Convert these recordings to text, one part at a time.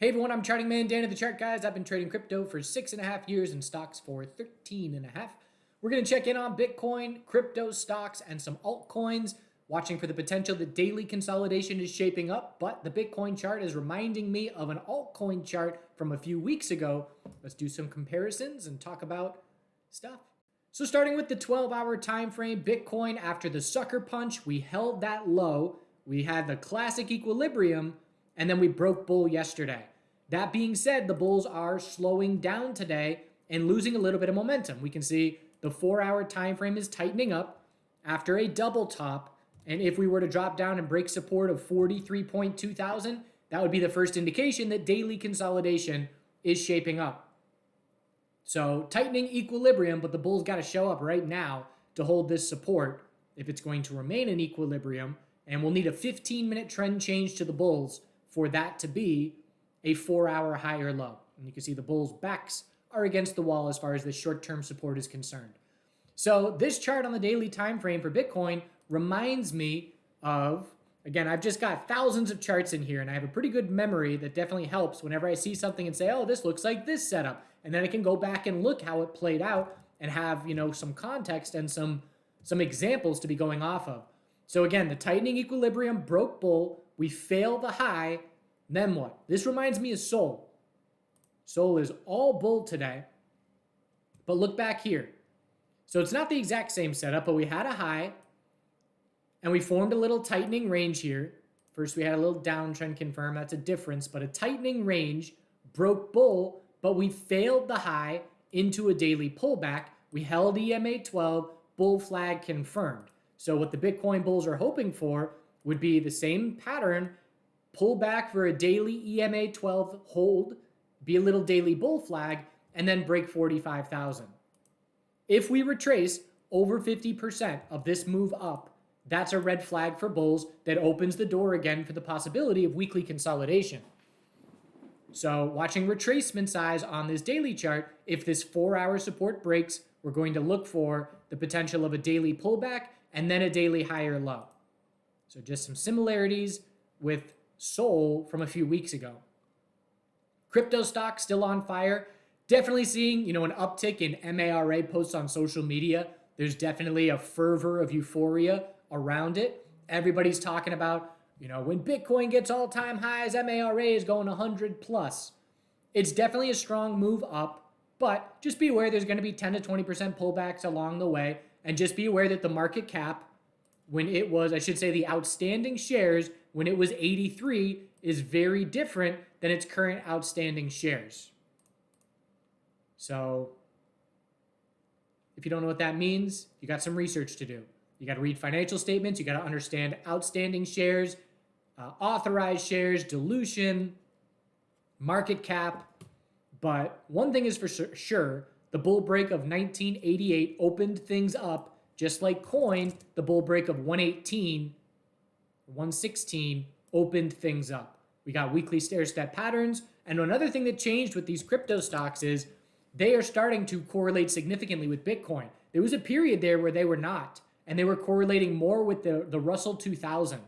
Hey everyone, I'm Charting Man Dan of TheChartGuys. I've been trading crypto for 6.5 years and stocks for 13.5. We're going to check in on Bitcoin, crypto stocks, and some altcoins, watching for the potential that daily consolidation is shaping up, but the Bitcoin chart is reminding me of an altcoin chart from a few weeks ago. Let's do some comparisons and talk about stuff. So starting with the 12-hour time frame, Bitcoin, after the sucker punch, we held that low. We had the classic equilibrium, and then we broke bull yesterday. That being said, the bulls are slowing down today and losing a little bit of momentum. We can see the 4-hour time frame is tightening up after a double top. And if we were to drop down and break support of 43.2 thousand, that would be the first indication that daily consolidation is shaping up. So tightening equilibrium, but the bulls got to show up right now to hold this support if it's going to remain in equilibrium. And we'll need a 15-minute trend change to the bulls for that to be a 4-hour high or low. And you can see the bulls' backs are against the wall as far as the short-term support is concerned. So this chart on the daily time frame for Bitcoin reminds me of, again, I've just got thousands of charts in here, and I have a pretty good memory that definitely helps whenever I see something and say, oh, this looks like this setup. And then I can go back and look how it played out and have, some context and some examples to be going off of. So again, the tightening equilibrium broke bull. We fail the high. Then what? This reminds me of Sol. Sol is all bull today. But look back here. So it's not the exact same setup, but we had a high. And we formed a little tightening range here. First we had a little downtrend confirm. That's a difference. But a tightening range broke bull, but we failed the high into a daily pullback. We held EMA 12, bull flag confirmed. So what the Bitcoin bulls are hoping for would be the same pattern, pull back for a daily EMA 12 hold, be a little daily bull flag, and then break 45,000. If we retrace over 50% of this move up, that's a red flag for bulls that opens the door again for the possibility of weekly consolidation. So watching retracement size on this daily chart, if this 4-hour support breaks, we're going to look for the potential of a daily pullback and then a daily higher low. So just some similarities with Sol from a few weeks ago. Crypto stocks still on fire. Definitely seeing, an uptick in MARA posts on social media. There's definitely a fervor of euphoria around it. Everybody's talking about, when Bitcoin gets all-time highs, MARA is going 100 plus. It's definitely a strong move up, but just be aware there's going to be 10 to 20% pullbacks along the way, and just be aware that the market cap, when it was, the outstanding shares, when it was 83, is very different than its current outstanding shares. So if you don't know what that means, you got some research to do. You got to read financial statements. You got to understand outstanding shares, authorized shares, dilution, market cap. But one thing is for sure, the bull break of 1988 opened things up. Just like coin, the bull break of 118, 116 opened things up. We got weekly stair-step patterns. And another thing that changed with these crypto stocks is they are starting to correlate significantly with Bitcoin. There was a period there where they were not, and they were correlating more with the Russell 2000.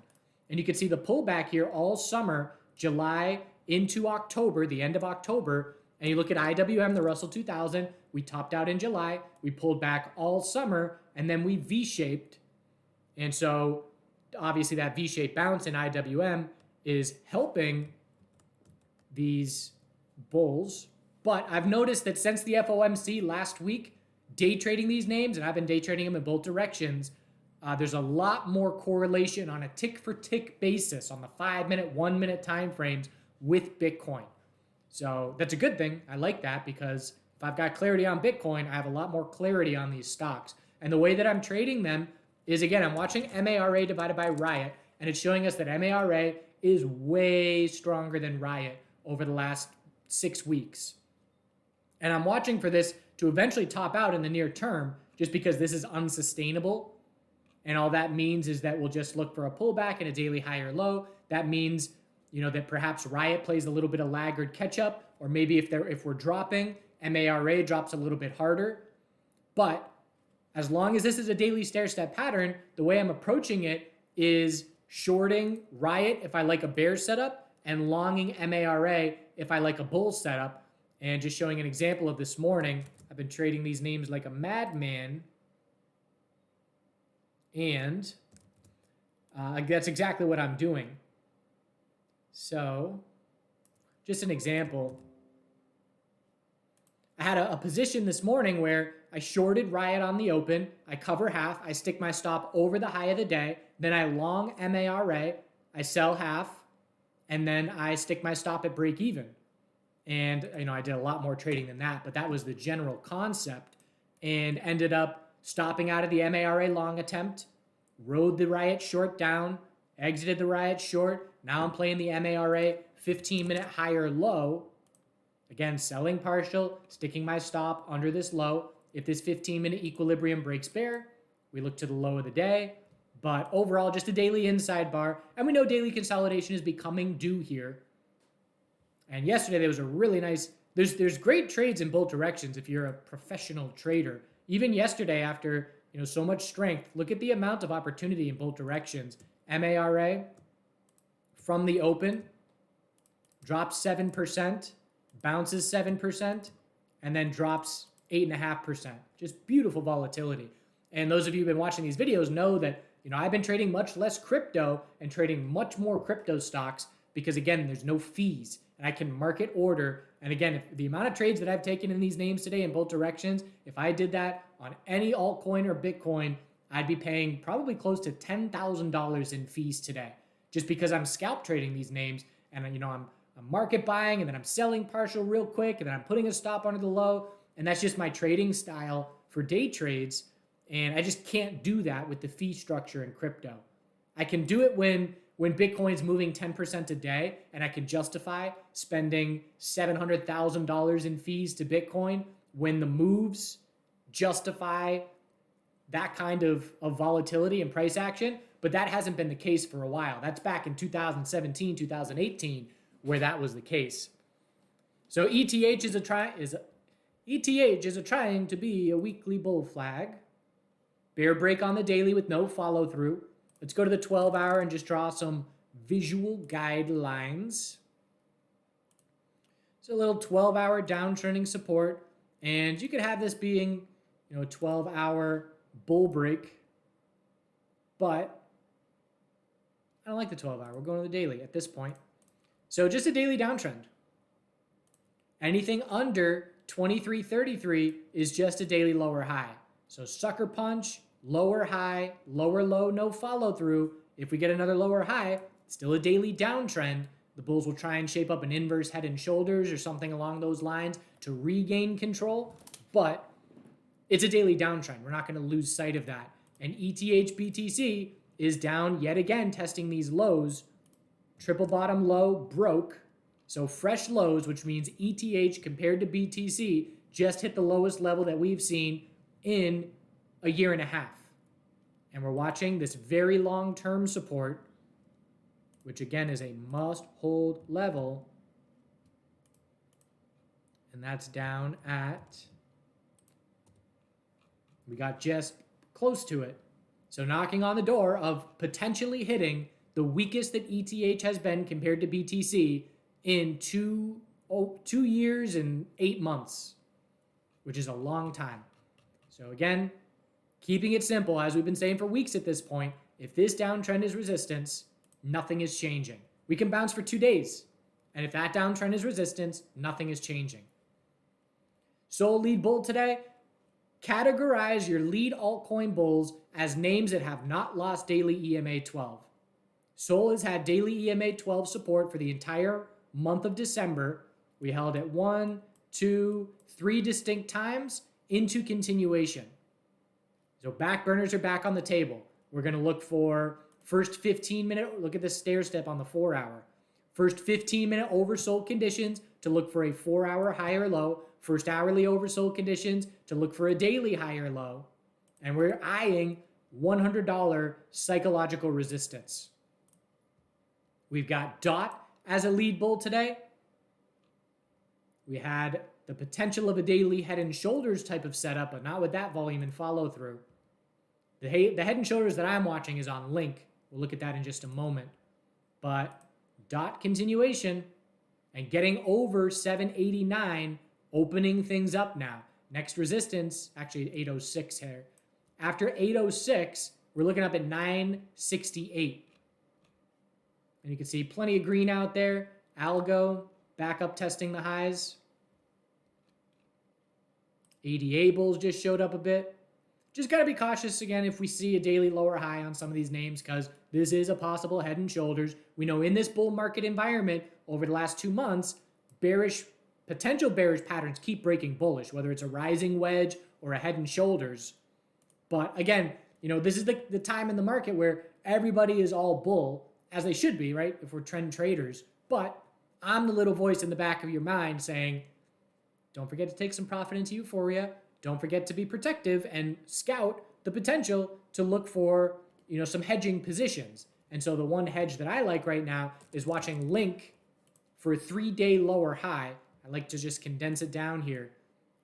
And you can see the pullback here all summer, July into October, the end of October. And you look at IWM, the Russell 2000, we topped out in July, we pulled back all summer, and then we V-shaped. And so obviously that V-shaped bounce in IWM is helping these bulls. But I've noticed that since the FOMC last week, day trading these names, and I've been day trading them in both directions, there's a lot more correlation on a tick-for-tick basis on the 5-minute, 1-minute time frames with Bitcoin. So that's a good thing. I like that because if I've got clarity on Bitcoin, I have a lot more clarity on these stocks. And the way that I'm trading them is, again, I'm watching MARA divided by Riot, and it's showing us that MARA is way stronger than Riot over the last 6 weeks. And I'm watching for this to eventually top out in the near term just because this is unsustainable. And all that means is that we'll just look for a pullback and a daily higher low. That means that perhaps Riot plays a little bit of laggard catch-up, or maybe if we're dropping, MARA drops a little bit harder. But as long as this is a daily stair-step pattern, the way I'm approaching it is shorting Riot if I like a bear setup and longing MARA if I like a bull setup. And just showing an example of this morning, I've been trading these names like a madman. And that's exactly what I'm doing. So just an example. I had a position this morning where I shorted Riot on the open. I cover half. I stick my stop over the high of the day. Then I long MARA. I sell half. And then I stick my stop at break even. And, I did a lot more trading than that. But that was the general concept. And ended up stopping out of the MARA long attempt. Rode the Riot short down. Exited the Riot short. Now I'm playing the MARA 15-minute higher low. Again, selling partial, sticking my stop under this low. If this 15-minute equilibrium breaks bear, we look to the low of the day. But overall, just a daily inside bar. And we know daily consolidation is becoming due here. And yesterday, there was a really nice... There's great trades in both directions if you're a professional trader. Even yesterday, after so much strength, look at the amount of opportunity in both directions. MARA from the open drops 7%. Bounces 7%, and then drops 8.5%. Just beautiful volatility. And those of you who've been watching these videos know that, I've been trading much less crypto and trading much more crypto stocks because, again, there's no fees. And I can market order. And again, if the amount of trades that I've taken in these names today in both directions, if I did that on any altcoin or Bitcoin, I'd be paying probably close to $10,000 in fees today. Just because I'm scalp trading these names and, I'm market buying, and then I'm selling partial real quick, and then I'm putting a stop under the low. And that's just my trading style for day trades. And I just can't do that with the fee structure in crypto. I can do it when Bitcoin's moving 10% a day, and I can justify spending $700,000 in fees to Bitcoin when the moves justify that kind of volatility and price action. But that hasn't been the case for a while. That's back in 2017, 2018. Where that was the case. So ETH is trying to be a weekly bull flag. Bear break on the daily with no follow through. Let's go to the 12-hour and just draw some visual guidelines. So a little 12-hour downtrending support, and you could have this being, a 12-hour bull break, but I don't like the 12-hour. We're going to the daily at this point. So just a daily downtrend. Anything under 2333 is just a daily lower high. So sucker punch, lower high, lower low, no follow through. If we get another lower high, still a daily downtrend. The bulls will try and shape up an inverse head and shoulders or something along those lines to regain control. But it's a daily downtrend. We're not going to lose sight of that. And ETH BTC is down yet again, testing these lows. Triple bottom low broke. So fresh lows, which means ETH compared to BTC just hit the lowest level that we've seen in a year and a half. And we're watching this very long-term support, which again is a must-hold level. And that's down at, we got just close to it. So knocking on the door of potentially hitting the weakest that ETH has been compared to BTC in 2 years and 8 months, which is a long time. So again, keeping it simple, as we've been saying for weeks at this point, if this downtrend is resistance, nothing is changing. We can bounce for 2 days, and if that downtrend is resistance, nothing is changing. Sol lead bull today. Categorize your lead altcoin bulls as names that have not lost daily EMA 12. Sol has had daily EMA 12 support for the entire month of December. We held it 1, 2, 3 distinct times into continuation. So back burners are back on the table. We're going to look for first 15-minute, look at the stair step on the 4-hour. First 15-minute oversold conditions to look for a 4-hour higher low. First hourly oversold conditions to look for a daily higher low. And we're eyeing $100 psychological resistance. We've got DOT as a lead bull today. We had the potential of a daily head and shoulders type of setup, but not with that volume and follow through. The head and shoulders that I'm watching is on Link. We'll look at that in just a moment. But DOT continuation, and getting over 789, opening things up now. Next resistance, actually 806 here. After 806, we're looking up at 968. And you can see plenty of green out there. Algo back up testing the highs. ADA bulls just showed up a bit. Just got to be cautious again if we see a daily lower high on some of these names, because this is a possible head and shoulders. We know in this bull market environment over the last 2 months, potential bearish patterns keep breaking bullish, whether it's a rising wedge or a head and shoulders. But again, this is the time in the market where everybody is all bull, as they should be, right? If we're trend traders. But I'm the little voice in the back of your mind saying, don't forget to take some profit into euphoria. Don't forget to be protective and scout the potential to look for, some hedging positions. And so the one hedge that I like right now is watching Link for a 3-day lower high. I like to just condense it down here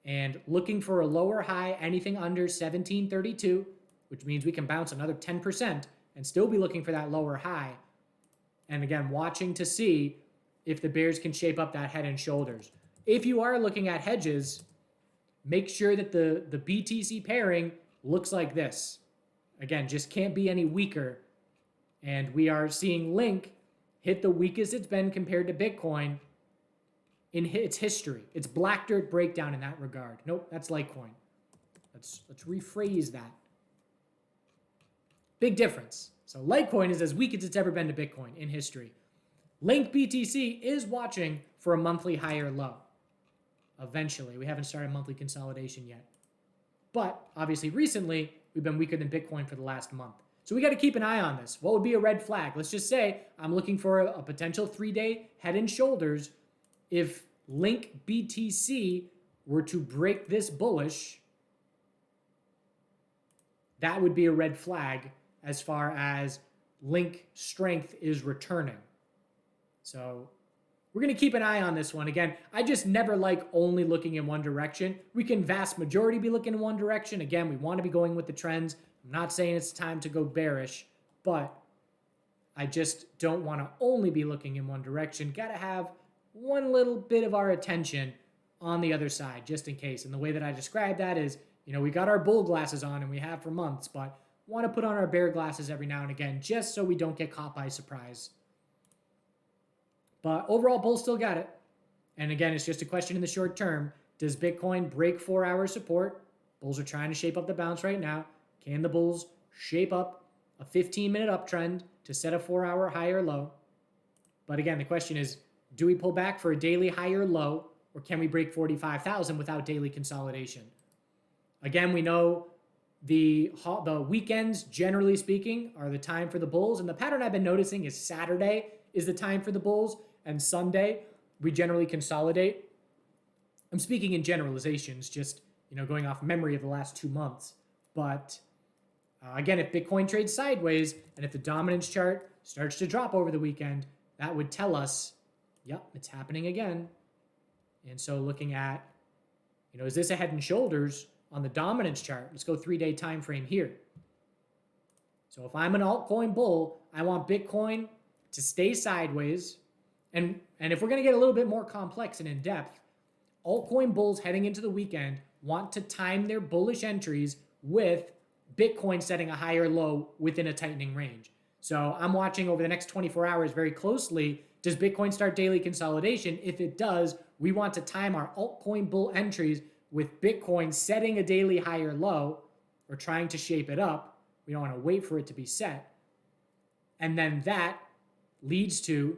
and looking for a lower high, anything under 1732, which means we can bounce another 10% and still be looking for that lower high. And again, watching to see if the bears can shape up that head and shoulders. If you are looking at hedges, make sure that the BTC pairing looks like this. Again, just can't be any weaker. And we are seeing Link hit the weakest it's been compared to Bitcoin in its history. It's black dirt breakdown in that regard. Nope, that's Litecoin. Let's rephrase that. Big difference. So Litecoin is as weak as it's ever been to Bitcoin in history. Link BTC is watching for a monthly higher low. Eventually. We haven't started monthly consolidation yet. But obviously recently, we've been weaker than Bitcoin for the last month. So we got to keep an eye on this. What would be a red flag? Let's just say I'm looking for a potential 3-day head and shoulders. If Link BTC were to break this bullish, that would be a red flag as far as Link strength is returning. So we're going to keep an eye on this one. Again, I just never like only looking in one direction. We can vast majority be looking in one direction. Again, we want to be going with the trends. I'm not saying it's time to go bearish, but I just don't want to only be looking in one direction. Got to have one little bit of our attention on the other side, just in case. And the way that I describe that is, we got our bull glasses on and we have for months, but want to put on our bear glasses every now and again, just so we don't get caught by surprise. But overall, bulls still got it. And again, it's just a question in the short term. Does Bitcoin break 4-hour support? Bulls are trying to shape up the bounce right now. Can the bulls shape up a 15-minute uptrend to set a 4-hour higher low? But again, the question is, do we pull back for a daily higher low, or can we break 45,000 without daily consolidation? Again, we know the weekends, generally speaking, are the time for the bulls. And the pattern I've been noticing is Saturday is the time for the bulls, and Sunday we generally consolidate. I'm speaking in generalizations, just going off memory of the last 2 months. But again, if Bitcoin trades sideways and if the dominance chart starts to drop over the weekend, that would tell us, yep, it's happening again. And so looking at, is this a head and shoulders on the dominance chart? Let's go 3-day time frame here. So if I'm an altcoin bull, I want Bitcoin to stay sideways. And if we're going to get a little bit more complex and in depth, altcoin bulls heading into the weekend want to time their bullish entries with Bitcoin setting a higher low within a tightening range. So I'm watching over the next 24 hours very closely. Does Bitcoin start daily consolidation? If it does, we want to time our altcoin bull entries with Bitcoin setting a daily higher low or trying to shape it up. We don't want to wait for it to be set. And then that leads to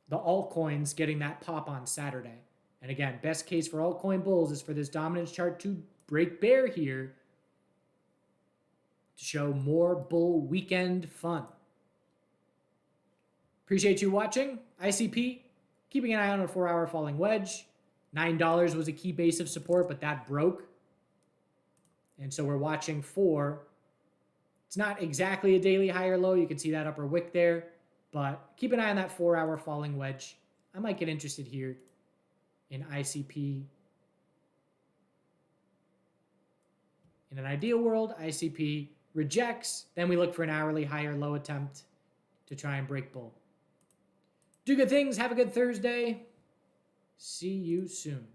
the altcoins getting that pop on Saturday. And again, best case for altcoin bulls is for this dominance chart to break bear here to show more bull weekend fun. Appreciate you watching. ICP, keeping an eye on a 4-hour falling wedge. $9 was a key base of support, but that broke. And so we're watching for, it's not exactly a daily higher low. You can see that upper wick there, but keep an eye on that 4-hour falling wedge. I might get interested here in ICP. In an ideal world, ICP rejects, then we look for an hourly higher low attempt to try and break bull. Do good things. Have a good Thursday. See you soon.